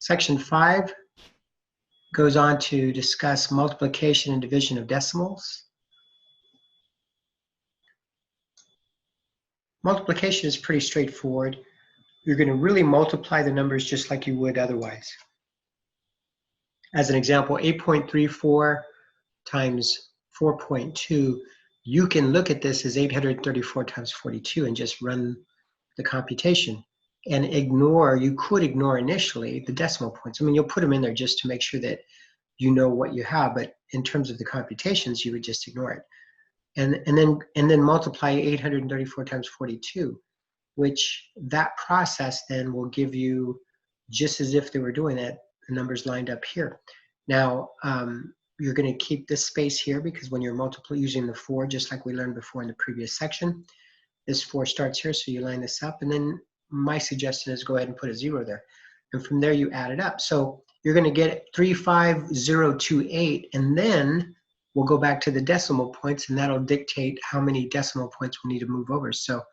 Section 5 goes on to discuss multiplication and division of decimals. Multiplication is pretty straightforward. You're going to really multiply the numbers just like you would otherwise. As an example, 8.34 times 4.2, you can look at this as 834 times 42 and just run the computation and ignore, you could ignore initially the decimal points. I mean, you'll put them in there just to make sure that you know what you have, but in terms of the computations, you would just ignore it. And then multiply 834 times 42, which that process then will give you, just as if they were doing it, the numbers lined up here. Now, you're going to keep this space here because when you're using the 4, just like we learned before in the previous section, this 4 starts here, so you line this up, and then my suggestion is go ahead and put a 0 there. And from there, you add it up. So you're going to get 35028, and then we'll go back to the decimal points, and that'll dictate how many decimal points we need to move over. So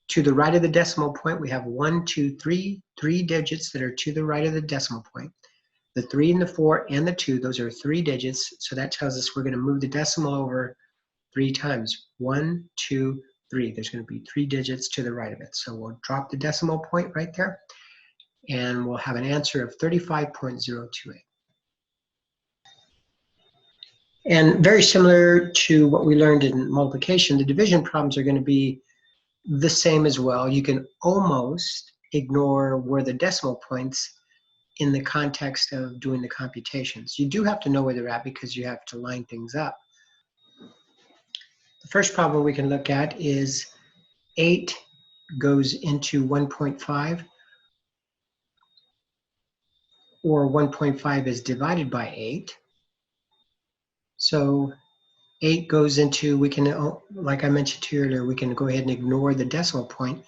to the right of the decimal point, we have 1, 2, 3, 3 digits that are to the right of the decimal point. The 3 and the 4 and the 2, those are 3 digits. So that tells us we're going to move the decimal over 3 times. 1, 2, 3. There's going to be 3 digits to the right of it. So we'll drop the decimal point right there, and we'll have an answer of 35.028. And very similar to what we learned in multiplication, the division problems are going to be the same as well. You can almost ignore where the decimal points in the context of doing the computations. You do have to know where they're at because you have to line things up. The first problem we can look at is 8 goes into 1.5, or 1.5 is divided by 8. So 8 goes into, we can, like I mentioned to you earlier, we can go ahead and ignore the decimal point.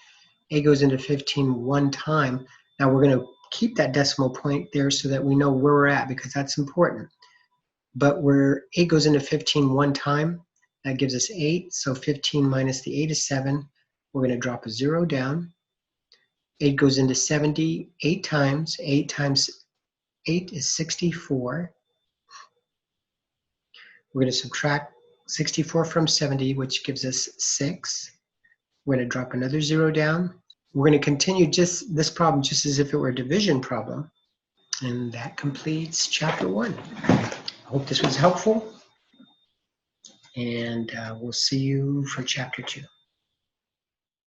8 goes into 15 one time. Now we're going to keep that decimal point there so that we know where we're at, because that's important. But where 8 goes into 15 one time, that gives us 8. So 15 minus the 8 is 7. We're going to drop a 0 down. 8 goes into 70 8 times. 8 times 8 is 64. We're going to subtract 64 from 70, which gives us 6. We're going to drop another 0 down. We're going to continue just this problem just as if it were a division problem. And that completes chapter 1. I hope this was helpful. And we'll see you for chapter 2.